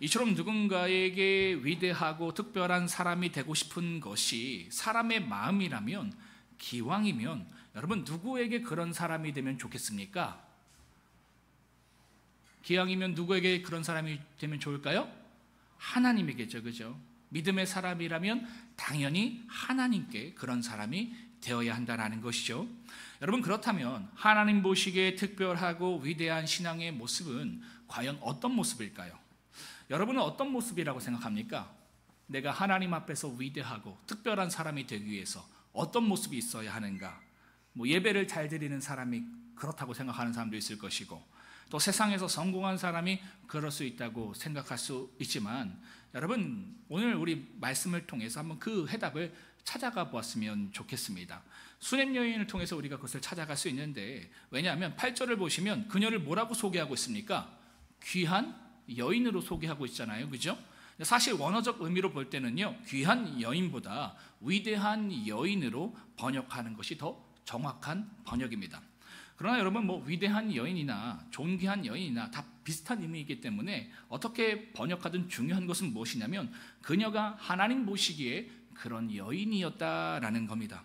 이처럼 누군가에게 위대하고 특별한 사람이 되고 싶은 것이 사람의 마음이라면, 기왕이면 여러분 누구에게 그런 사람이 되면 좋겠습니까? 기왕이면 누구에게 그런 사람이 되면 좋을까요? 하나님에게죠, 그죠? 믿음의 사람이라면 당연히 하나님께 그런 사람이 되어야 한다는 것이죠. 여러분, 그렇다면 하나님 보시기에 특별하고 위대한 신앙의 모습은 과연 어떤 모습일까요? 여러분은 어떤 모습이라고 생각합니까? 내가 하나님 앞에서 위대하고 특별한 사람이 되기 위해서 어떤 모습이 있어야 하는가? 예배를 잘 드리는 사람이 그렇다고 생각하는 사람도 있을 것이고, 또 세상에서 성공한 사람이 그럴 수 있다고 생각할 수 있지만, 여러분, 오늘 우리 말씀을 통해서 한번 그 해답을 찾아가 보았으면 좋겠습니다. 수냄 여인을 통해서 우리가 그것을 찾아갈 수 있는데, 왜냐하면 8절을 보시면 그녀를 뭐라고 소개하고 있습니까? 귀한 여인으로 소개하고 있잖아요, 그죠? 사실 원어적 의미로 볼 때는요, 귀한 여인보다 위대한 여인으로 번역하는 것이 더 정확한 번역입니다. 그러나 여러분, 위대한 여인이나 존귀한 여인이나 다 비슷한 의미이기 때문에 어떻게 번역하든 중요한 것은 무엇이냐면 그녀가 하나님 보시기에 그런 여인이었다라는 겁니다.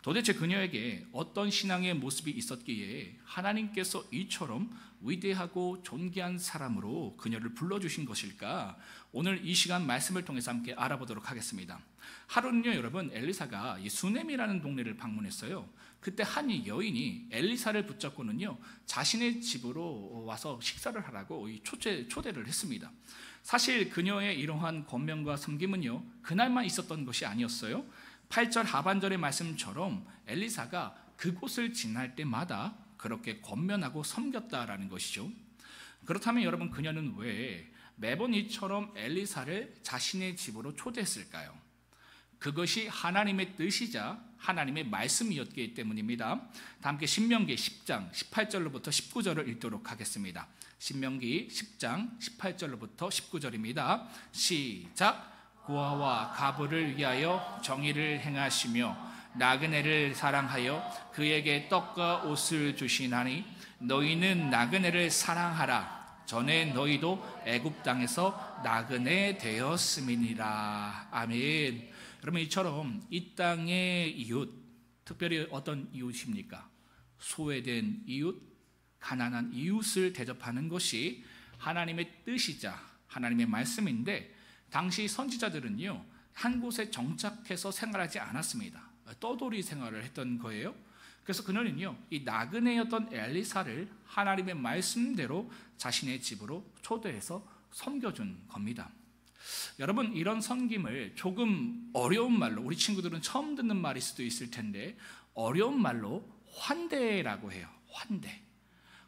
도대체 그녀에게 어떤 신앙의 모습이 있었기에 하나님께서 이처럼 위대하고 존귀한 사람으로 그녀를 불러주신 것일까? 오늘 이 시간 말씀을 통해서 함께 알아보도록 하겠습니다. 하루는요, 여러분, 엘리사가 이 수넴이라는 동네를 방문했어요. 그때 한 여인이 엘리사를 붙잡고는요, 자신의 집으로 와서 식사를 하라고 초대를 했습니다. 사실 그녀의 이러한 권면과 섬김은요, 그날만 있었던 것이 아니었어요. 8절 하반절의 말씀처럼 엘리사가 그곳을 지날 때마다 그렇게 권면하고 섬겼다라는 것이죠. 그렇다면 여러분, 그녀는 왜 매번 이처럼 엘리사를 자신의 집으로 초대했을까요? 그것이 하나님의 뜻이자 하나님의 말씀이었기 때문입니다. 다 함께 신명기 10장 18절로부터 19절을 읽도록 하겠습니다. 신명기 10장 18절로부터 19절입니다. 시작. 고아와 가부를 위하여 정의를 행하시며 나그네를 사랑하여 그에게 떡과 옷을 주시나니 너희는 나그네를 사랑하라. 전에 너희도 애굽 땅에서 나그네 되었음이니라. 아멘. 여러분, 이처럼 이 땅의 이웃, 특별히 어떤 이웃입니까? 소외된 이웃, 가난한 이웃을 대접하는 것이 하나님의 뜻이자 하나님의 말씀인데, 당시 선지자들은요, 한 곳에 정착해서 생활하지 않았습니다. 떠돌이 생활을 했던 거예요. 그래서 그녀는요, 이 나그네였던 엘리사를 하나님의 말씀대로 자신의 집으로 초대해서 섬겨준 겁니다. 여러분, 이런 섬김을 조금 어려운 말로, 우리 친구들은 처음 듣는 말일 수도 있을 텐데 어려운 말로 환대라고 해요.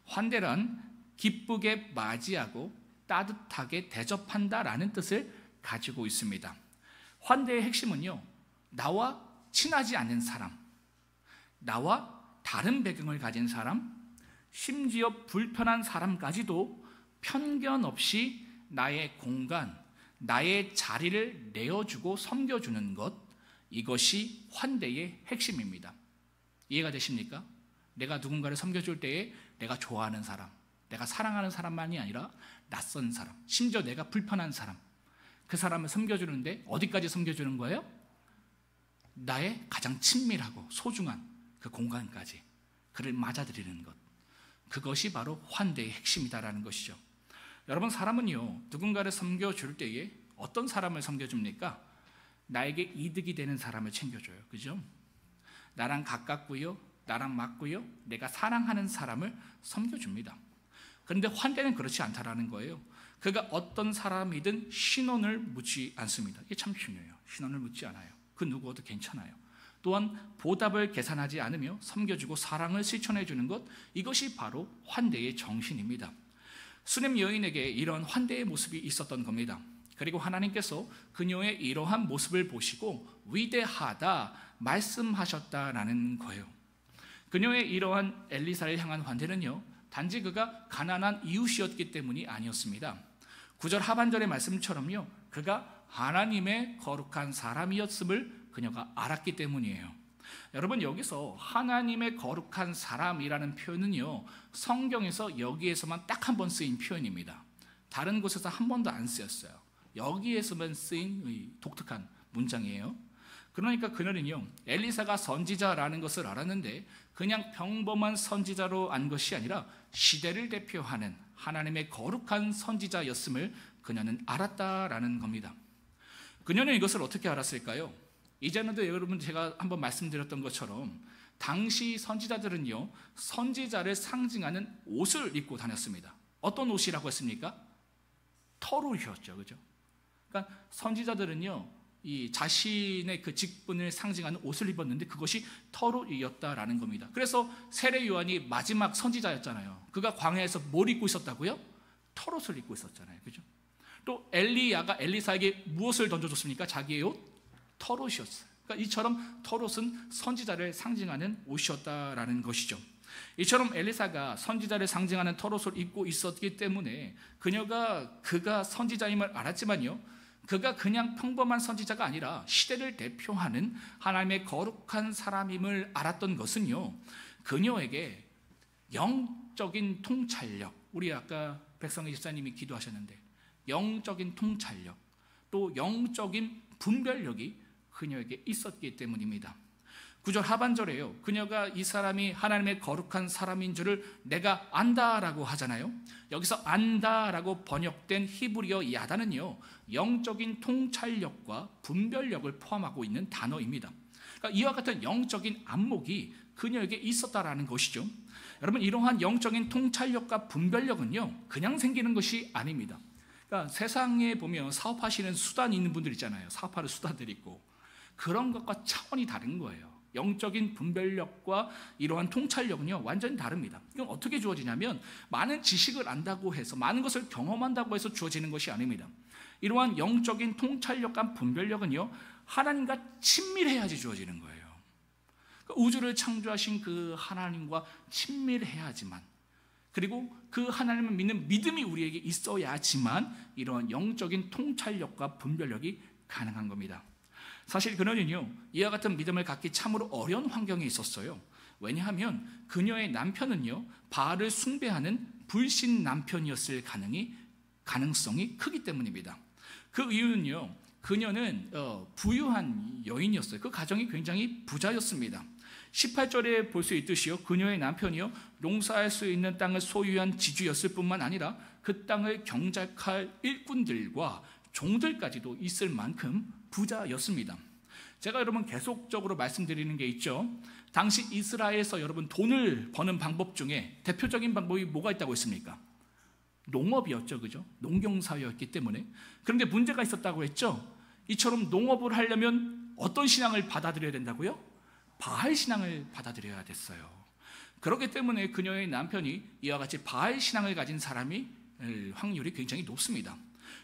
환대란 기쁘게 맞이하고 따뜻하게 대접한다라는 뜻을 가지고 있습니다. 환대의 핵심은요, 나와 친하지 않는 사람, 나와 다른 배경을 가진 사람, 심지어 불편한 사람까지도 편견 없이 나의 공간, 나의 자리를 내어주고 섬겨주는 것, 이것이 환대의 핵심입니다. 이해가 되십니까? 내가 누군가를 섬겨줄 때에 내가 좋아하는 사람, 내가 사랑하는 사람만이 아니라 낯선 사람, 심지어 내가 불편한 사람, 그 사람을 섬겨주는데 어디까지 섬겨주는 거예요? 나의 가장 친밀하고 소중한 그 공간까지 그를 맞아들이는 것, 그것이 바로 환대의 핵심이다라는 것이죠. 여러분, 사람은요, 누군가를 섬겨줄 때에 어떤 사람을 섬겨줍니까? 나에게 이득이 되는 사람을 챙겨줘요. 그죠? 나랑 가깝고요, 나랑 맞고요, 내가 사랑하는 사람을 섬겨줍니다. 그런데 환대는 그렇지 않다라는 거예요. 그가 어떤 사람이든 신원을 묻지 않습니다. 이게 참 중요해요. 신원을 묻지 않아요. 그 누구도 괜찮아요. 또한 보답을 계산하지 않으며 섬겨주고 사랑을 실천해 주는 것, 이것이 바로 환대의 정신입니다. 수넴 여인에게 이런 환대의 모습이 있었던 겁니다. 그리고 하나님께서 그녀의 이러한 모습을 보시고 위대하다 말씀하셨다라는 거예요. 그녀의 이러한 엘리사를 향한 환대는요, 단지 그가 가난한 이웃이었기 때문이 아니었습니다. 9절 하반절의 말씀처럼요, 그가 하나님의 거룩한 사람이었음을 그녀가 알았기 때문이에요. 여러분, 여기서 하나님의 거룩한 사람이라는 표현은요, 성경에서 여기에서만 딱 한 번 쓰인 표현입니다. 다른 곳에서 한 번도 안 쓰였어요. 여기에서만 쓰인 이 독특한 문장이에요. 그러니까 그녀는요, 엘리사가 선지자라는 것을 알았는데 그냥 평범한 선지자로 안 것이 아니라 시대를 대표하는 하나님의 거룩한 선지자였음을 그녀는 알았다라는 겁니다. 그녀는 이것을 어떻게 알았을까요? 이전에도 여러분 제가 한번 말씀드렸던 것처럼 당시 선지자들은요, 선지자를 상징하는 옷을 입고 다녔습니다. 어떤 옷이라고 했습니까? 털옷이었죠, 그죠? 그러니까 선지자들은요, 이 자신의 그 직분을 상징하는 옷을 입었는데 그것이 털옷이었다라는 겁니다. 그래서 세례 요한이 마지막 선지자였잖아요. 그가 광야에서 뭘 입고 있었다고요? 털옷을 입고 있었잖아요, 그죠? 또 엘리야가 엘리사에게 무엇을 던져줬습니까? 자기의 옷? 털옷이었어요. 그러니까 이처럼 털옷은 선지자를 상징하는 옷이었다라는 것이죠. 이처럼 엘리사가 선지자를 상징하는 털옷을 입고 있었기 때문에 그가 선지자임을 알았지만요, 그가 그냥 평범한 선지자가 아니라 시대를 대표하는 하나님의 거룩한 사람임을 알았던 것은요, 그녀에게 영적인 통찰력, 우리 아까 백성의 집사님이 기도하셨는데 영적인 통찰력, 또 영적인 분별력이 그녀에게 있었기 때문입니다. 9절 하반절에요, 그녀가 이 사람이 하나님의 거룩한 사람인 줄을 내가 안다라고 하잖아요. 여기서 안다라고 번역된 히브리어 야다는요, 영적인 통찰력과 분별력을 포함하고 있는 단어입니다. 그러니까 이와 같은 영적인 안목이 그녀에게 있었다라는 것이죠. 여러분, 이러한 영적인 통찰력과 분별력은요, 그냥 생기는 것이 아닙니다. 그러니까 세상에 보면 사업하시는 수단이 있는 분들 있잖아요. 사업하는 수단들이 있고, 그런 것과 차원이 다른 거예요. 영적인 분별력과 이러한 통찰력은요, 완전히 다릅니다. 이건 어떻게 주어지냐면 많은 지식을 안다고 해서, 많은 것을 경험한다고 해서 주어지는 것이 아닙니다. 이러한 영적인 통찰력과 분별력은요, 하나님과 친밀해야지 주어지는 거예요. 그러니까 우주를 창조하신 그 하나님과 친밀해야지만, 그리고 그 하나님을 믿는 믿음이 우리에게 있어야지만 이러한 영적인 통찰력과 분별력이 가능한 겁니다. 사실 그녀는요, 이와 같은 믿음을 갖기 참으로 어려운 환경에 있었어요. 왜냐하면 그녀의 남편은요, 바알을 숭배하는 불신 남편이었을 가능성이 크기 때문입니다. 그 이유는요, 그녀는 부유한 여인이었어요. 그 가정이 굉장히 부자였습니다. 18절에 볼 수 있듯이요, 그녀의 남편이요, 농사할 수 있는 땅을 소유한 지주였을 뿐만 아니라 그 땅을 경작할 일꾼들과 종들까지도 있을 만큼 부자였습니다. 제가 여러분 계속적으로 말씀드리는 게 있죠. 당시 이스라엘에서 여러분 돈을 버는 방법 중에 대표적인 방법이 뭐가 있다고 했습니까? 농업이었죠, 그죠? 농경사회였기 때문에. 그런데 문제가 있었다고 했죠. 이처럼 농업을 하려면 어떤 신앙을 받아들여야 된다고요? 바알 신앙을 받아들여야 됐어요. 그렇기 때문에 그녀의 남편이 이와 같이 바알 신앙을 가진 사람이 확률이 굉장히 높습니다.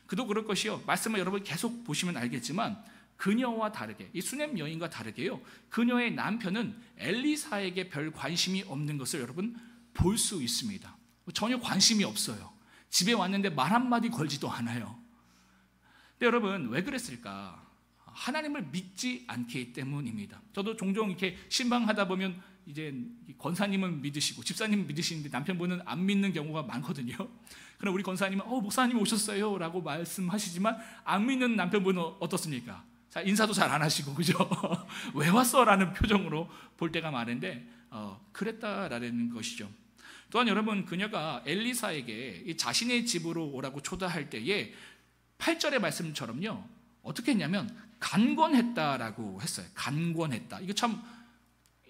그도 그럴 것이요, 말씀을 여러분 계속 보시면 알겠지만 그녀와 다르게, 이 수넴 여인과 다르게요, 그녀의 남편은 엘리사에게 별 관심이 없는 것을 여러분 볼 수 있습니다. 전혀 관심이 없어요. 집에 왔는데 말 한마디 걸지도 않아요. 근데 여러분 왜 그랬을까? 하나님을 믿지 않기 때문입니다. 저도 종종 이렇게 신방하다 보면 이제 권사님은 믿으시고 집사님은 믿으시는데 남편분은 안 믿는 경우가 많거든요. 그럼 우리 권사님은 목사님 오셨어요 라고 말씀하시지만 안 믿는 남편분은 어떻습니까? 자, 인사도 잘 안 하시고, 그죠? 왜 왔어? 라는 표정으로 볼 때가 많은데 그랬다라는 것이죠. 또한 여러분, 그녀가 엘리사에게 자신의 집으로 오라고 초대할 때에 8절의 말씀처럼요, 어떻게 했냐면 간권했다라고 했어요. 간권했다. 이거 참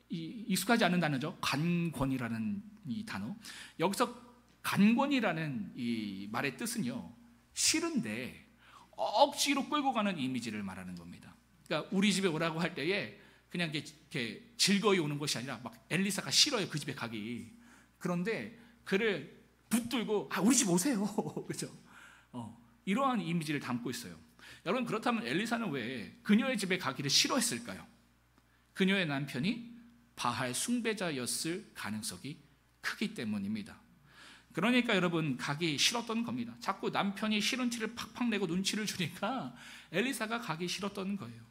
익숙하지 않은 단어죠. 간권이라는 이 단어. 여기서 간권이라는 이 말의 뜻은요, 싫은데 억지로 끌고 가는 이미지를 말하는 겁니다. 그러니까 우리 집에 오라고 할 때에 그냥 이렇게 즐거이 오는 것이 아니라 막 엘리사가 싫어요, 그 집에 가기. 그런데 그를 붙들고 우리 집 오세요. 그렇죠? 이러한 이미지를 담고 있어요. 여러분, 그렇다면 엘리사는 왜 그녀의 집에 가기를 싫어했을까요? 그녀의 남편이 바알 숭배자였을 가능성이 크기 때문입니다. 그러니까 여러분 가기 싫었던 겁니다. 자꾸 남편이 싫은 티를 팍팍 내고 눈치를 주니까 엘리사가 가기 싫었던 거예요.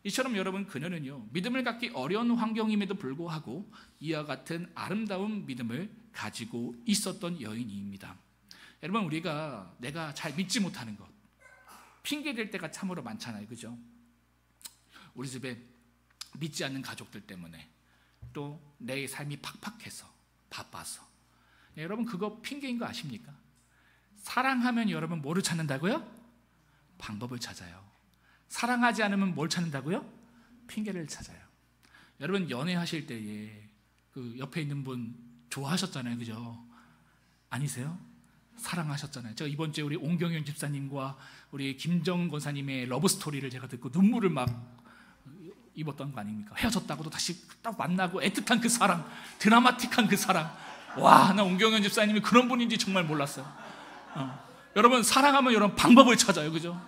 이처럼 여러분, 그녀는요, 믿음을 갖기 어려운 환경임에도 불구하고 이와 같은 아름다운 믿음을 가지고 있었던 여인입니다. 여러분, 우리가 내가 잘 믿지 못하는 것 핑계 댈 때가 참으로 많잖아요, 그죠? 우리 집에 믿지 않는 가족들 때문에, 또 내 삶이 팍팍해서, 바빠서. 여러분, 그거 핑계인 거 아십니까? 사랑하면 여러분 뭐를 찾는다고요? 방법을 찾아요. 사랑하지 않으면 뭘 찾는다고요? 핑계를 찾아요. 여러분, 연애하실 때에 그 옆에 있는 분 좋아하셨잖아요, 그죠? 아니세요? 사랑하셨잖아요. 제가 이번 주에 우리 옹경현 집사님과 우리 김정 권사님의 러브스토리를 제가 듣고 눈물을 막 입었던 거 아닙니까? 헤어졌다고도 다시 딱 만나고 애틋한 그 사랑, 드라마틱한 그 사랑. 와, 나 옹경현 집사님이 그런 분인지 정말 몰랐어요. 여러분, 사랑하면 여러분 방법을 찾아요, 그죠?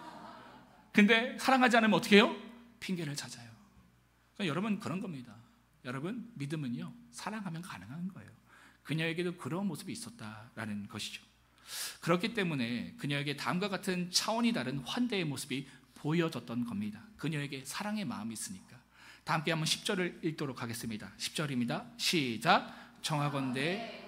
근데 사랑하지 않으면 어떻게 해요? 핑계를 찾아요. 그러니까 여러분, 그런 겁니다. 여러분, 믿음은요, 사랑하면 가능한 거예요. 그녀에게도 그런 모습이 있었다라는 것이죠. 그렇기 때문에 그녀에게 다음과 같은 차원이 다른 환대의 모습이 보여졌던 겁니다. 그녀에게 사랑의 마음이 있으니까. 다 함께 한번 10절을 읽도록 하겠습니다. 10절입니다. 시작. 청하건대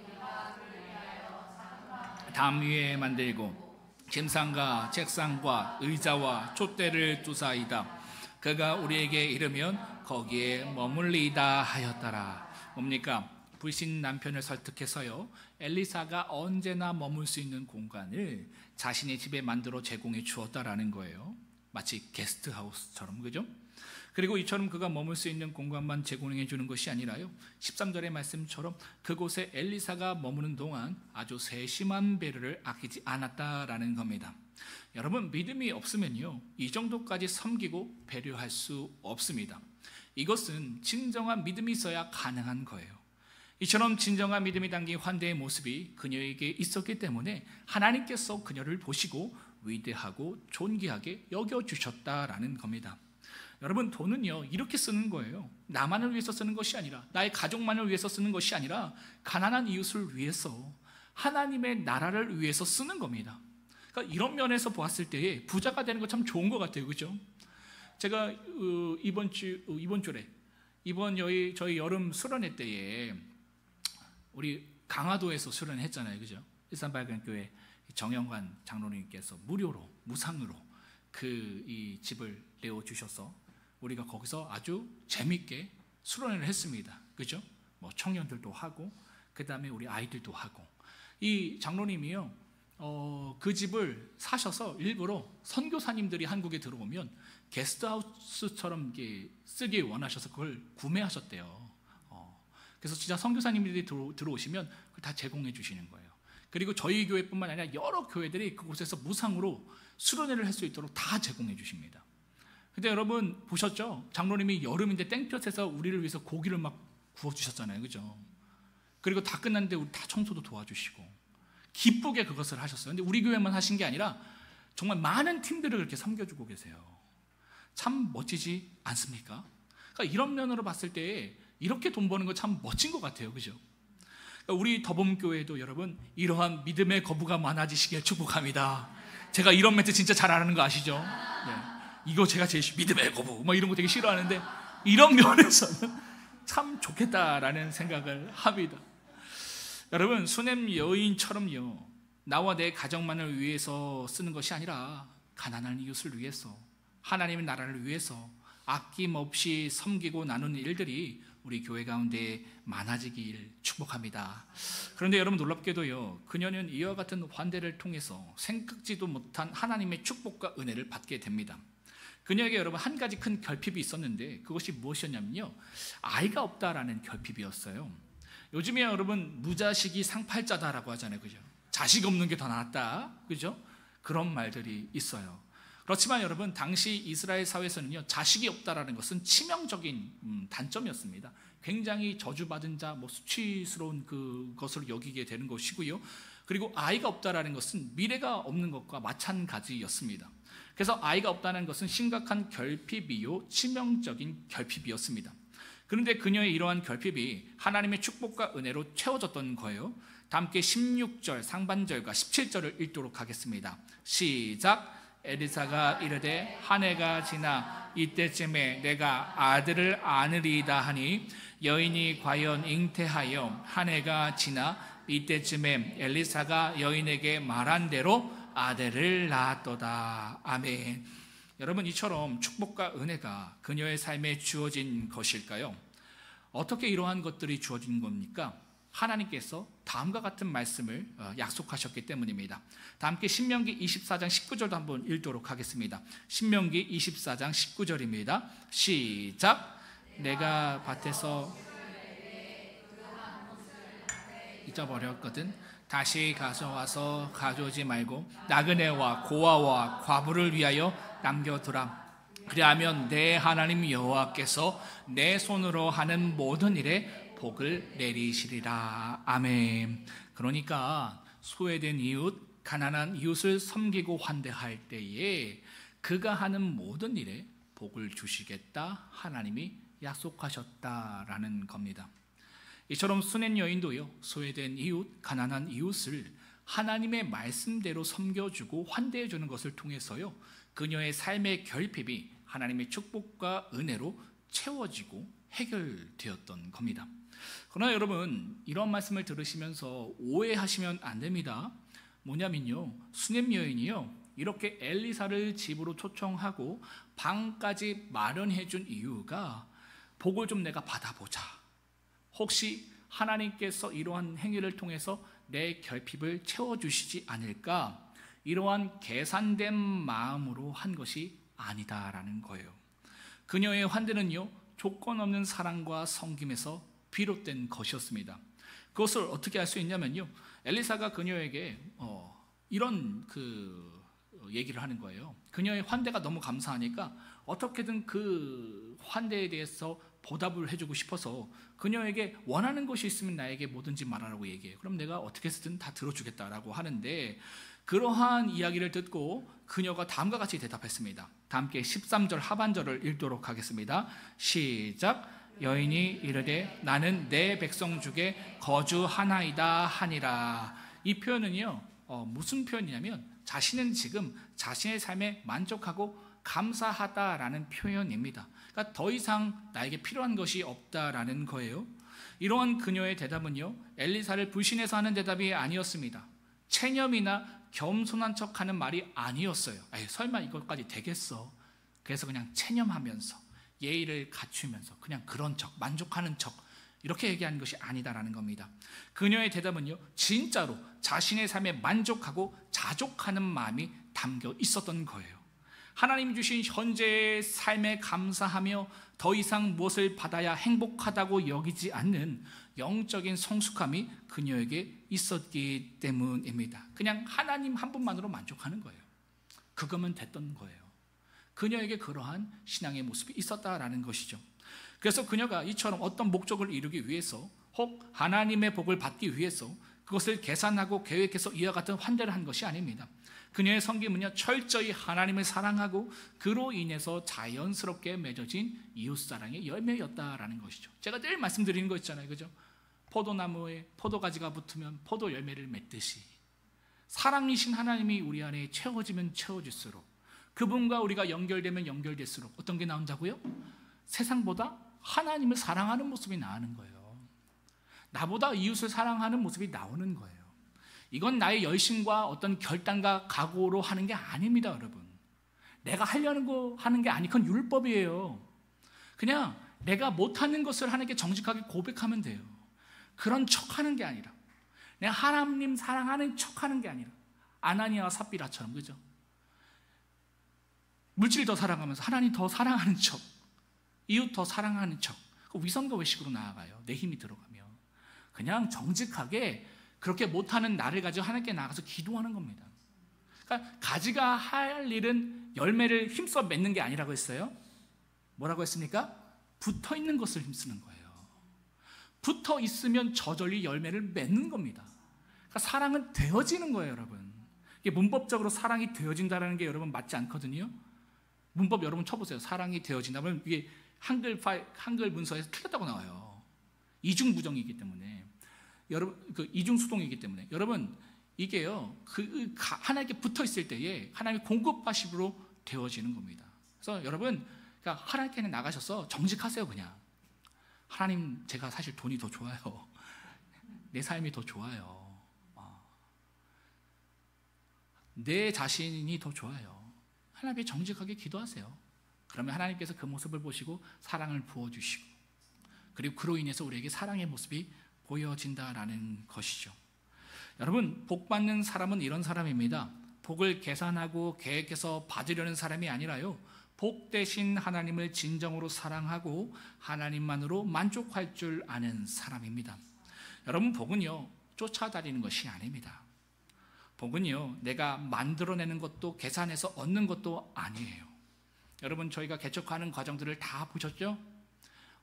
담 위에 만들고 침상과 책상과 의자와 촛대를 두사이다. 그가 우리에게 이르면 거기에 머물리다 하였더라. 뭡니까? 불신 남편을 설득해서요, 엘리사가 언제나 머물 수 있는 공간을 자신의 집에 만들어 제공해 주었다라는 거예요. 마치 게스트하우스처럼, 그죠? 그리고 이처럼 그가 머물 수 있는 공간만 제공해 주는 것이 아니라요, 13절의 말씀처럼 그곳에 엘리사가 머무는 동안 아주 세심한 배려를 아끼지 않았다라는 겁니다. 여러분, 믿음이 없으면요, 이 정도까지 섬기고 배려할 수 없습니다. 이것은 진정한 믿음이 있어야 가능한 거예요. 이처럼 진정한 믿음이 담긴 환대의 모습이 그녀에게 있었기 때문에 하나님께서 그녀를 보시고 위대하고 존귀하게 여겨주셨다라는 겁니다. 여러분, 돈은요, 이렇게 쓰는 거예요. 나만을 위해서 쓰는 것이 아니라, 나의 가족만을 위해서 쓰는 것이 아니라 가난한 이웃을 위해서, 하나님의 나라를 위해서 쓰는 겁니다. 그러니까 이런 면에서 보았을 때에 부자가 되는 거 참 좋은 것 같아요, 그죠? 제가 이번 주에 저희 여름 수련회 때에 우리 강화도에서 수련했잖아요, 그죠? 일산발견교회 정영관 장로님께서 무료로, 무상으로 이 집을 내어주셔서 우리가 거기서 아주 재밌게 수련회를 했습니다, 그죠? 뭐 청년들도 하고, 그 다음에 우리 아이들도 하고. 이 장로님이요, 그 집을 사셔서 일부러 선교사님들이 한국에 들어오면 게스트하우스처럼 쓰기 원하셔서 그걸 구매하셨대요. 그래서 진짜 선교사님들이 들어오시면 그걸 다 제공해 주시는 거예요. 그리고 저희 교회뿐만 아니라 여러 교회들이 그곳에서 무상으로 수련회를 할 수 있도록 다 제공해 주십니다. 근데 여러분 보셨죠? 장로님이 여름인데 땡볕에서 우리를 위해서 고기를 막 구워주셨잖아요, 그죠? 그리고 다 끝났는데 우리 다 청소도 도와주시고 기쁘게 그것을 하셨어요. 근데 우리 교회만 하신 게 아니라 정말 많은 팀들을 그렇게 섬겨주고 계세요. 참 멋지지 않습니까? 그러니까 이런 면으로 봤을 때 이렇게 돈 버는 거 참 멋진 것 같아요, 그죠? 그러니까 우리 더봄교회도 여러분 이러한 믿음의 거부가 많아지시길 축복합니다. 제가 이런 멘트 진짜 잘 안 하는 거 아시죠? 네. 이거 제가 제일 믿음의 거부 뭐 이런 거 되게 싫어하는데 이런 면에서는 참 좋겠다라는 생각을 합니다. 여러분, 수냄 여인처럼요, 나와 내 가정만을 위해서 쓰는 것이 아니라 가난한 이웃을 위해서, 하나님의 나라를 위해서 아낌없이 섬기고 나누는 일들이 우리 교회 가운데 많아지길 축복합니다. 그런데 여러분, 놀랍게도요, 그녀는 이와 같은 환대를 통해서 생각지도 못한 하나님의 축복과 은혜를 받게 됩니다. 그녀에게 여러분 한 가지 큰 결핍이 있었는데 그것이 무엇이었냐면요, 아이가 없다라는 결핍이었어요. 요즘에 여러분 무자식이 상팔자다라고 하잖아요, 그죠? 자식 없는 게 더 낫다, 그죠? 그런 말들이 있어요. 그렇지만 여러분, 당시 이스라엘 사회에서는요, 자식이 없다라는 것은 치명적인 단점이었습니다. 굉장히 저주받은 자, 수치스러운 그것을 여기게 되는 것이고요. 그리고 아이가 없다라는 것은 미래가 없는 것과 마찬가지였습니다. 그래서 아이가 없다는 것은 심각한 결핍이요, 치명적인 결핍이었습니다. 그런데 그녀의 이러한 결핍이 하나님의 축복과 은혜로 채워졌던 거예요. 다 함께 16절 상반절과 17절을 읽도록 하겠습니다. 시작. 엘리사가 이르되 한 해가 지나 이때쯤에 내가 아들을 안으리이다 하니 여인이 과연 잉태하여 한 해가 지나 이때쯤에 엘리사가 여인에게 말한 대로 아들을 낳았도다. 아멘. 여러분, 이처럼 축복과 은혜가 그녀의 삶에 주어진 것일까요? 어떻게 이러한 것들이 주어진 겁니까? 하나님께서 다음과 같은 말씀을 약속하셨기 때문입니다. 다 함께 신명기 24장 19절도 한번 읽도록 하겠습니다. 신명기 24장 19절입니다. 시작. 내가 밭에서 잊어버렸거든 다시 가져와서 가져오지 말고 나그네와 고아와 과부를 위하여 남겨두라. 그리하면 내 하나님 여호와께서 내 손으로 하는 모든 일에 복을 내리시리라. 아멘. 그러니까 소외된 이웃, 가난한 이웃을 섬기고 환대할 때에 그가 하는 모든 일에 복을 주시겠다 하나님이 약속하셨다라는 겁니다. 이처럼 수낸 여인도요, 소외된 이웃, 가난한 이웃을 하나님의 말씀대로 섬겨주고 환대해주는 것을 통해서요, 그녀의 삶의 결핍이 하나님의 축복과 은혜로 채워지고 해결되었던 겁니다. 그러나 여러분, 이런 말씀을 들으시면서 오해하시면 안 됩니다. 뭐냐면요, 수냄 여인이요, 이렇게 엘리사를 집으로 초청하고 방까지 마련해 준 이유가 복을 좀 내가 받아보자, 혹시 하나님께서 이러한 행위를 통해서 내 결핍을 채워주시지 않을까, 이러한 계산된 마음으로 한 것이 아니다라는 거예요. 그녀의 환대는요, 조건 없는 사랑과 섬김에서 비롯된 것이었습니다. 그것을 어떻게 알 수 있냐면요, 엘리사가 그녀에게 이런 얘기를 하는 거예요. 그녀의 환대가 너무 감사하니까 어떻게든 그 환대에 대해서 보답을 해주고 싶어서 그녀에게 원하는 것이 있으면 나에게 뭐든지 말하라고 얘기해요. 그럼 내가 어떻게 해서든 다 들어주겠다라고 하는데, 그러한 이야기를 듣고 그녀가 다음과 같이 대답했습니다. 다 함께 13절 하반절을 읽도록 하겠습니다. 시작. 여인이 이르되 나는 내 백성 중에 거주하나이다 하니라. 이 표현은요, 무슨 표현이냐면 자신은 지금 자신의 삶에 만족하고 감사하다라는 표현입니다. 그러니까 더 이상 나에게 필요한 것이 없다라는 거예요. 이러한 그녀의 대답은요, 엘리사를 불신해서 하는 대답이 아니었습니다. 체념이나 겸손한 척하는 말이 아니었어요. 설마 이것까지 되겠어? 그래서 그냥 체념하면서 예의를 갖추면서 그냥 그런 척, 만족하는 척, 이렇게 얘기하는 것이 아니다라는 겁니다. 그녀의 대답은요, 진짜로 자신의 삶에 만족하고 자족하는 마음이 담겨 있었던 거예요. 하나님 주신 현재의 삶에 감사하며 더 이상 무엇을 받아야 행복하다고 여기지 않는 영적인 성숙함이 그녀에게 있었기 때문입니다. 그냥 하나님 한 분만으로 만족하는 거예요. 그거면 됐던 거예요. 그녀에게 그러한 신앙의 모습이 있었다라는 것이죠. 그래서 그녀가 이처럼 어떤 목적을 이루기 위해서, 혹 하나님의 복을 받기 위해서 그것을 계산하고 계획해서 이와 같은 환대를 한 것이 아닙니다. 그녀의 섬김은요, 철저히 하나님을 사랑하고 그로 인해서 자연스럽게 맺어진 이웃사랑의 열매였다라는 것이죠. 제가 늘 말씀드리는 거 있잖아요, 그죠? 포도나무에 포도가지가 붙으면 포도 열매를 맺듯이 사랑이신 하나님이 우리 안에 채워지면 채워질수록, 그분과 우리가 연결되면 연결될수록 어떤 게 나온다고요? 세상보다 하나님을 사랑하는 모습이 나오는 거예요. 나보다 이웃을 사랑하는 모습이 나오는 거예요. 이건 나의 열심과 어떤 결단과 각오로 하는 게 아닙니다, 여러분. 내가 하려는 거 하는 게 아니, 그건 율법이에요. 그냥 내가 못하는 것을 하나님께 정직하게 고백하면 돼요. 그런 척하는 게 아니라, 내가 하나님 사랑하는 척하는 게 아니라, 아나니아와 삽비라처럼, 그죠? 물질 더 사랑하면서 하나님 더 사랑하는 척, 이웃 더 사랑하는 척, 위선과 외식으로 나아가요. 내 힘이 들어가면. 그냥 정직하게 그렇게 못하는 나를 가지고 하나님께 나가서 기도하는 겁니다. 그러니까 가지가 할 일은 열매를 힘써 맺는 게 아니라고 했어요. 뭐라고 했습니까? 붙어 있는 것을 힘쓰는 거예요. 붙어 있으면 저절리 열매를 맺는 겁니다. 그러니까 사랑은 되어지는 거예요, 여러분. 이게 문법적으로 사랑이 되어진다는 게 여러분 맞지 않거든요. 문법 여러분 쳐보세요. 사랑이 되어진다면 이게 한글 문서에서 틀렸다고 나와요. 이중부정이기 때문에, 여러분, 이중수동이기 때문에, 여러분, 이게요, 하나님께 붙어 있을 때에 하나님의 공급하심으로 되어지는 겁니다. 그래서 여러분, 그러니까 하나님께 나가셔서 정직하세요. 그냥 하나님, 제가 사실 돈이 더 좋아요. 내 삶이 더 좋아요. 내 자신이 더 좋아요. 하나님께 정직하게 기도하세요. 그러면 하나님께서 그 모습을 보시고 사랑을 부어주시고, 그리고 그로 인해서 우리에게 사랑의 모습이 보여진다라는 것이죠. 여러분, 복 받는 사람은 이런 사람입니다. 복을 계산하고 계획해서 받으려는 사람이 아니라요, 복 대신 하나님을 진정으로 사랑하고 하나님만으로 만족할 줄 아는 사람입니다. 여러분, 복은요, 쫓아다니는 것이 아닙니다. 복은요, 내가 만들어내는 것도 계산해서 얻는 것도 아니에요. 여러분, 저희가 개척하는 과정들을 다 보셨죠?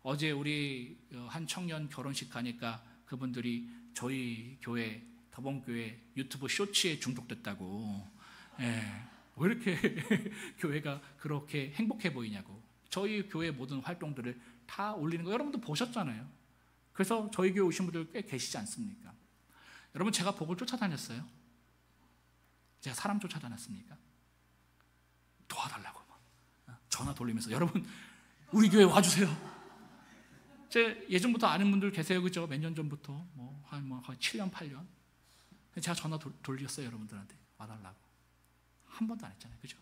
어제 우리 한 청년 결혼식 하니까 그분들이 저희 교회, 더봉교회 유튜브 쇼츠에 중독됐다고. 왜 이렇게 교회가 그렇게 행복해 보이냐고. 저희 교회 모든 활동들을 다 올리는 거 여러분도 보셨잖아요. 그래서 저희 교회 오신 분들 꽤 계시지 않습니까? 여러분, 제가 복을 쫓아다녔어요? 제가 사람 쫓아다녔습니까? 도와달라고 막 전화 돌리면서 여러분 우리 교회 와주세요. 제 예전부터 아는 분들 계세요, 그죠? 몇 년 전부터 한 7년 8년 제가 전화 돌렸어요. 여러분들한테 와달라고. 한 번도 안 했잖아요, 그죠?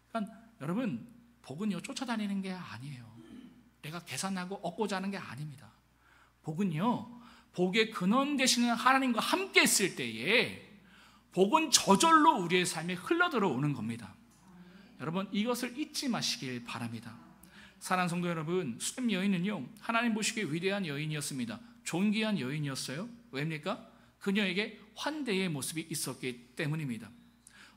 그러니까 여러분, 복은요, 쫓아다니는 게 아니에요. 내가 계산하고 얻고자 하는 게 아닙니다. 복은요, 복의 근원 되시는 하나님과 함께 있을 때에 복은 저절로 우리의 삶에 흘러들어오는 겁니다. 여러분, 이것을 잊지 마시길 바랍니다. 사랑하는 성도 여러분, 수렘 여인은요, 하나님 보시기에 위대한 여인이었습니다. 존귀한 여인이었어요. 왜입니까? 그녀에게 환대의 모습이 있었기 때문입니다.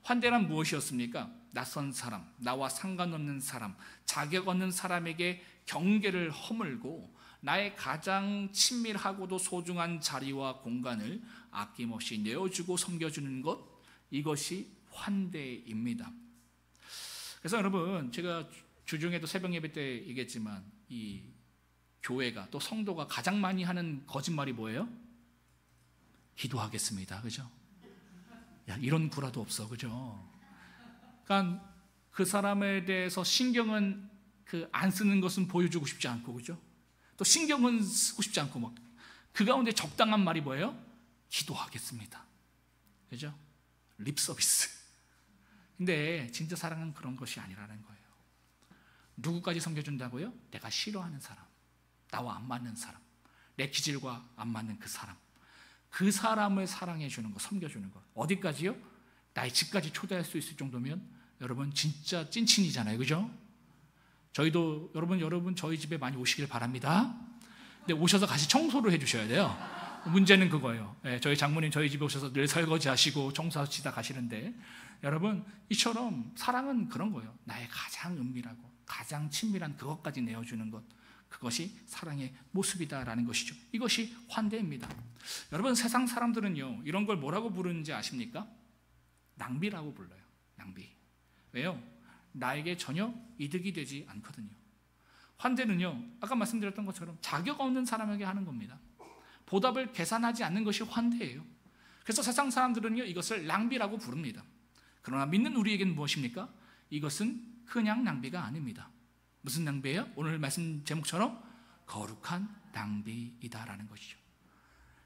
환대란 무엇이었습니까? 낯선 사람, 나와 상관없는 사람, 자격 없는 사람에게 경계를 허물고 나의 가장 친밀하고도 소중한 자리와 공간을 아낌없이 내어주고 섬겨주는 것, 이것이 환대입니다. 그래서 여러분, 제가 주중에도 새벽 예배 때 얘기했지만 이 교회가 또 성도가 가장 많이 하는 거짓말이 뭐예요? 기도하겠습니다, 그죠? 야, 이런 구라도 없어, 그죠? 그러니까 그 사람에 대해서 신경은 안 쓰는 것은 보여주고 싶지 않고, 그죠? 또 신경은 쓰고 싶지 않고, 막 그 가운데 적당한 말이 뭐예요? 기도하겠습니다, 그죠? 립 서비스. 근데 진짜 사랑은 그런 것이 아니라는 거예요. 누구까지 섬겨준다고요? 내가 싫어하는 사람, 나와 안 맞는 사람, 내 기질과 안 맞는 그 사람, 그 사람을 사랑해 주는 거, 섬겨주는 거. 어디까지요? 나의 집까지 초대할 수 있을 정도면 여러분 진짜 찐친이잖아요, 그죠? 저희도 여러분 저희 집에 많이 오시길 바랍니다. 근데 오셔서 같이 청소를 해주셔야 돼요. 문제는 그거예요. 저희 장모님 저희 집에 오셔서 늘 설거지 하시고 청소하시다 가시는데, 여러분, 이처럼 사랑은 그런 거예요. 나의 가장 은밀하고 가장 친밀한 그것까지 내어주는 것, 그것이 사랑의 모습이다라는 것이죠. 이것이 환대입니다. 여러분, 세상 사람들은요, 이런 걸 뭐라고 부르는지 아십니까? 낭비라고 불러요. 낭비. 왜요? 나에게 전혀 이득이 되지 않거든요. 환대는요, 아까 말씀드렸던 것처럼 자격 없는 사람에게 하는 겁니다. 보답을 계산하지 않는 것이 환대예요. 그래서 세상 사람들은요, 이것을 낭비라고 부릅니다. 그러나 믿는 우리에게는 무엇입니까? 이것은 그냥 낭비가 아닙니다. 무슨 낭비예요? 오늘 말씀 제목처럼 거룩한 낭비이다라는 것이죠.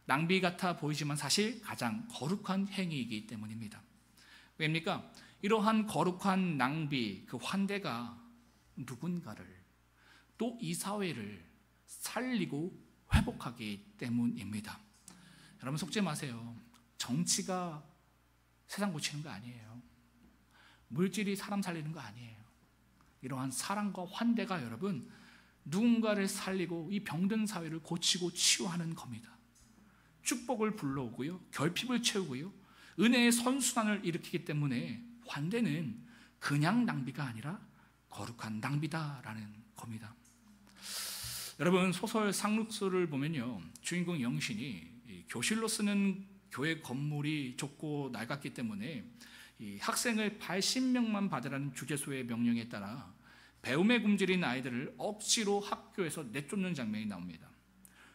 낭비 같아 보이지만 사실 가장 거룩한 행위이기 때문입니다. 왜입니까? 이러한 거룩한 낭비, 그 환대가 누군가를, 또 이 사회를 살리고 회복하기 때문입니다. 여러분, 속지 마세요. 정치가 세상 고치는 거 아니에요. 물질이 사람 살리는 거 아니에요. 이러한 사랑과 환대가 여러분 누군가를 살리고 이 병든 사회를 고치고 치유하는 겁니다. 축복을 불러오고요, 결핍을 채우고요, 은혜의 선순환을 일으키기 때문에 환대는 그냥 낭비가 아니라 거룩한 낭비다라는 겁니다. 여러분, 소설 상록수를 보면요, 주인공 영신이 교실로 쓰는 교회 건물이 좁고 낡았기 때문에 이 학생을 80명만 받으라는 주재소의 명령에 따라 배움에 굶주린 아이들을 억지로 학교에서 내쫓는 장면이 나옵니다.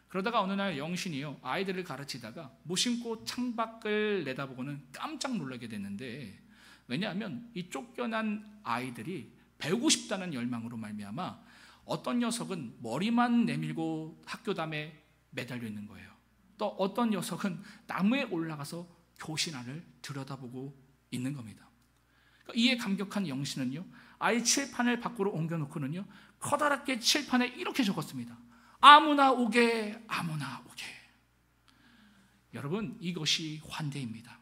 그러다가 어느 날 영신이요, 아이들을 가르치다가 무심코 창밖을 내다보고는 깜짝 놀라게 됐는데, 왜냐하면 이 쫓겨난 아이들이 배우고 싶다는 열망으로 말미암아 어떤 녀석은 머리만 내밀고 학교담에 매달려 있는 거예요. 또 어떤 녀석은 나무에 올라가서 교실 안을 들여다보고 있는 겁니다. 그러니까 이에 감격한 영신은요, 아예 칠판을 밖으로 옮겨놓고는요, 커다랗게 칠판에 이렇게 적었습니다. 아무나 오게, 아무나 오게. 여러분, 이것이 환대입니다.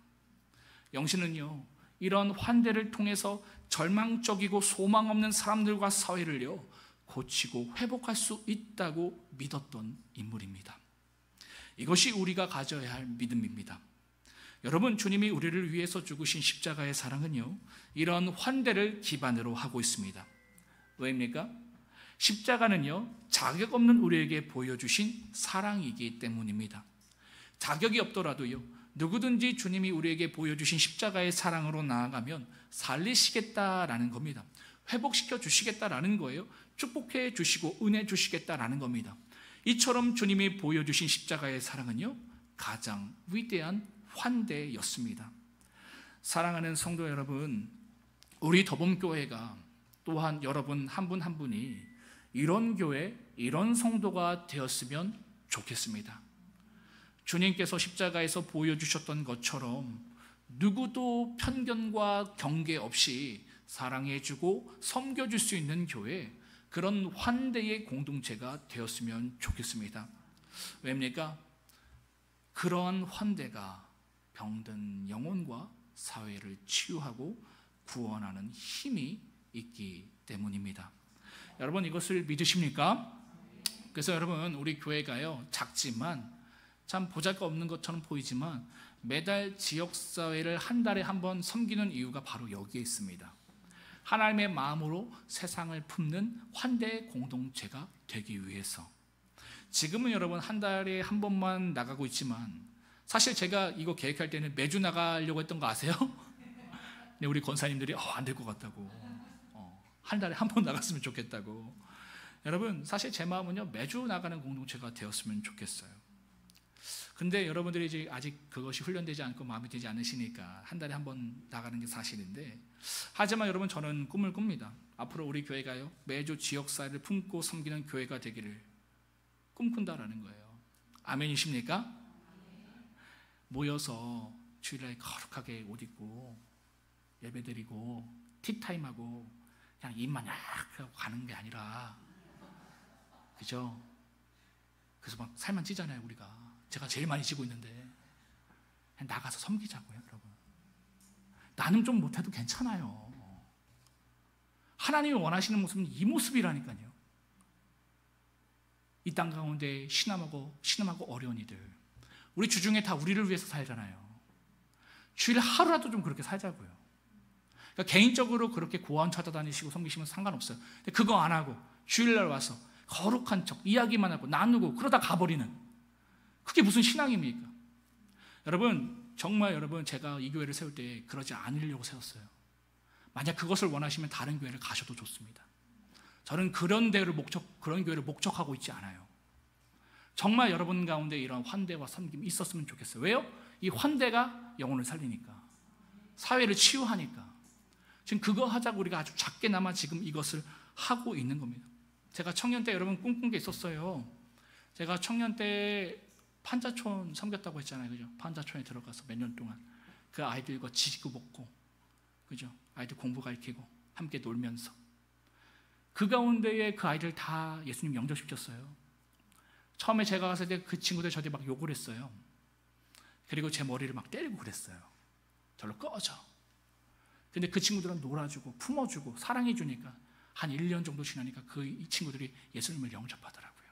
영신은요, 이런 환대를 통해서 절망적이고 소망 없는 사람들과 사회를요, 고치고 회복할 수 있다고 믿었던 인물입니다. 이것이 우리가 가져야 할 믿음입니다. 여러분, 주님이 우리를 위해서 죽으신 십자가의 사랑은요, 이런 환대를 기반으로 하고 있습니다. 왜입니까? 십자가는요, 자격 없는 우리에게 보여주신 사랑이기 때문입니다. 자격이 없더라도요, 누구든지 주님이 우리에게 보여주신 십자가의 사랑으로 나아가면 살리시겠다라는 겁니다. 회복시켜 주시겠다라는 거예요. 축복해 주시고 은혜 주시겠다라는 겁니다. 이처럼 주님이 보여주신 십자가의 사랑은요, 가장 위대한 환대였습니다. 사랑하는 성도 여러분, 우리 더봄교회가 또한 여러분 한 분 한 분이 이런 교회, 이런 성도가 되었으면 좋겠습니다. 주님께서 십자가에서 보여주셨던 것처럼 누구도 편견과 경계 없이 사랑해주고 섬겨줄 수 있는 교회, 그런 환대의 공동체가 되었으면 좋겠습니다. 왜입니까? 그러한 환대가 병든 영혼과 사회를 치유하고 구원하는 힘이 있기 때문입니다. 여러분, 이것을 믿으십니까? 그래서 여러분, 우리 교회가요, 작지만 참 보잘것없는 것처럼 보이지만 매달 지역사회를 한 달에 한 번 섬기는 이유가 바로 여기에 있습니다. 하나님의 마음으로 세상을 품는 환대 공동체가 되기 위해서. 지금은 여러분 한 달에 한 번만 나가고 있지만 사실 제가 이거 계획할 때는 매주 나가려고 했던 거 아세요? 근데 우리 권사님들이 안 될 것 같다고, 한 달에 한 번 나갔으면 좋겠다고. 여러분, 사실 제 마음은요, 매주 나가는 공동체가 되었으면 좋겠어요. 근데 여러분들이 이제 아직 그것이 훈련되지 않고 마음에 들지 않으시니까 한 달에 한 번 나가는 게 사실인데, 하지만 여러분, 저는 꿈을 꿉니다. 앞으로 우리 교회가요, 매주 지역사회를 품고 섬기는 교회가 되기를 꿈꾼다라는 거예요. 아멘이십니까? 모여서 주일날 거룩하게 옷 입고 예배드리고 티타임하고 그냥 입만 약 하고 가는 게 아니라, 그죠? 그래서 막 살만 찌잖아요, 우리가. 제가 제일 많이 찌고 있는데 그냥 나가서 섬기자고요, 여러분. 나는 좀 못해도 괜찮아요. 하나님이 원하시는 모습은 이 모습이라니까요. 이 땅 가운데 신음하고 어려운 이들, 우리 주중에 다 우리를 위해서 살잖아요. 주일 하루라도 좀 그렇게 살자고요. 그러니까 개인적으로 그렇게 고아원 찾아다니시고 섬기시면 상관없어요. 근데 그거 안 하고 주일날 와서 거룩한 척 이야기만 하고 나누고 그러다 가버리는, 그게 무슨 신앙입니까? 여러분, 정말 여러분, 제가 이 교회를 세울 때 그러지 않으려고 세웠어요. 만약 그것을 원하시면 다른 교회를 가셔도 좋습니다. 저는 그런 교회를 목적하고 있지 않아요. 정말 여러분 가운데 이런 환대와 섬김이 있었으면 좋겠어요. 왜요? 이 환대가 영혼을 살리니까, 사회를 치유하니까. 지금 그거 하자고 우리가 아주 작게나마 지금 이것을 하고 있는 겁니다. 제가 청년 때 여러분 꿈꾼 게 있었어요. 제가 청년 때 판자촌 섬겼다고 했잖아요, 그죠? 판자촌에 들어가서 몇 년 동안 그 아이들과 지지고 먹고, 그죠? 아이들 공부 가르치고 함께 놀면서 그 가운데에 그 아이들 다 예수님 영접시켰어요. 처음에 제가 갔을 때 그 친구들 저한테 막 욕을 했어요. 그리고 제 머리를 막 때리고 그랬어요. 절로 꺼져. 근데 그 친구들은 놀아주고 품어주고 사랑해주니까 한 1년 정도 지나니까 이 친구들이 예수님을 영접하더라고요.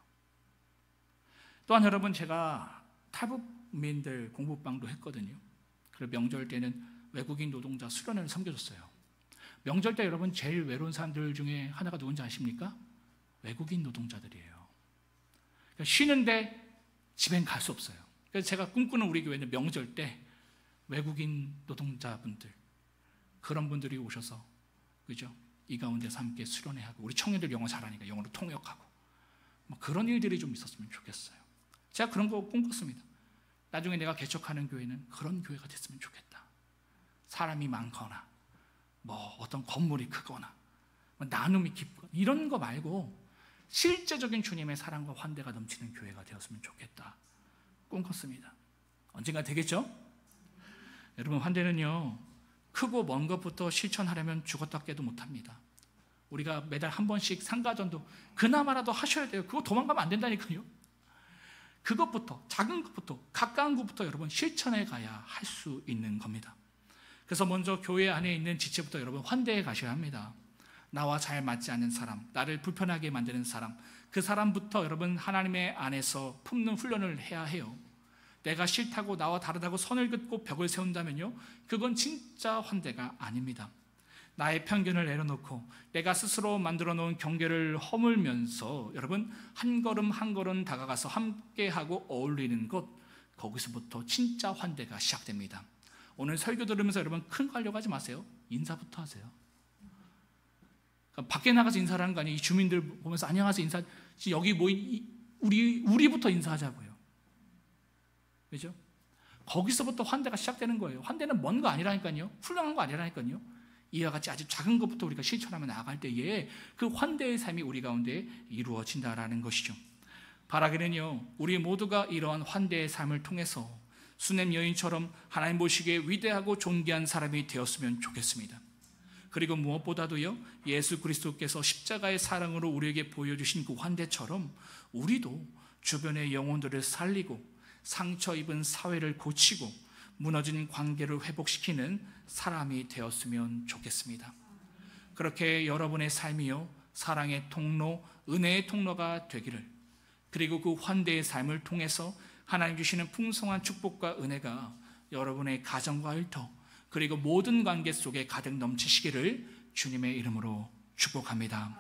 또한 여러분, 제가 탈북민들 공부방도 했거든요. 그리고 명절 때는 외국인 노동자 수련회를 섬겨줬어요. 명절 때 여러분 제일 외로운 사람들 중에 하나가 누군지 아십니까? 외국인 노동자들이에요. 그러니까 쉬는데 집엔 갈 수 없어요. 그래서 제가 꿈꾸는 우리 교회는 명절 때 외국인 노동자분들, 그런 분들이 오셔서, 그죠? 이 가운데서 함께 수련회하고, 우리 청년들 영어 잘하니까 영어로 통역하고, 뭐 그런 일들이 좀 있었으면 좋겠어요. 제가 그런 거 꿈꿨습니다. 나중에 내가 개척하는 교회는 그런 교회가 됐으면 좋겠다. 사람이 많거나 뭐 어떤 건물이 크거나 뭐 나눔이 깊거나 이런 거 말고 실제적인 주님의 사랑과 환대가 넘치는 교회가 되었으면 좋겠다 꿈꿨습니다. 언젠가 되겠죠? 여러분, 환대는요 크고 먼 것부터 실천하려면 죽었다 깨도 못합니다. 우리가 매달 한 번씩 상가전도 그나마라도 하셔야 돼요. 그거 도망가면 안 된다니까요. 그것부터, 작은 것부터, 가까운 것부터 여러분 실천해 가야 할 수 있는 겁니다. 그래서 먼저 교회 안에 있는 지체부터 여러분 환대해 가셔야 합니다. 나와 잘 맞지 않는 사람, 나를 불편하게 만드는 사람, 그 사람부터 여러분 하나님의 안에서 품는 훈련을 해야 해요. 내가 싫다고 나와 다르다고 선을 긋고 벽을 세운다면요, 그건 진짜 환대가 아닙니다. 나의 편견을 내려놓고 내가 스스로 만들어 놓은 경계를 허물면서 여러분 한 걸음 한 걸음 다가가서 함께하고 어울리는 것, 거기서부터 진짜 환대가 시작됩니다. 오늘 설교 들으면서 여러분 큰 거 하려고 하지 마세요. 인사부터 하세요. 그러니까 밖에 나가서 인사를 하는 거 아니에요. 이 주민들 보면서 안녕하세요 인사, 여기 모인 우리부터 인사하자고요. 그죠? 거기서부터 환대가 시작되는 거예요. 환대는 먼 거 아니라니까요. 훌륭한 거 아니라니까요. 이와 같이 아주 작은 것부터 우리가 실천하며 나아갈 때에 그 환대의 삶이 우리 가운데 이루어진다라는 것이죠. 바라기는요, 우리 모두가 이러한 환대의 삶을 통해서 수넴 여인처럼 하나님 보시기에 위대하고 존귀한 사람이 되었으면 좋겠습니다. 그리고 무엇보다도요, 예수 그리스도께서 십자가의 사랑으로 우리에게 보여주신 그 환대처럼 우리도 주변의 영혼들을 살리고 상처 입은 사회를 고치고 무너진 관계를 회복시키는 사람이 되었으면 좋겠습니다. 그렇게 여러분의 삶이요, 사랑의 통로, 은혜의 통로가 되기를, 그리고 그 환대의 삶을 통해서 하나님 주시는 풍성한 축복과 은혜가 여러분의 가정과 일터, 그리고 모든 관계 속에 가득 넘치시기를 주님의 이름으로 축복합니다.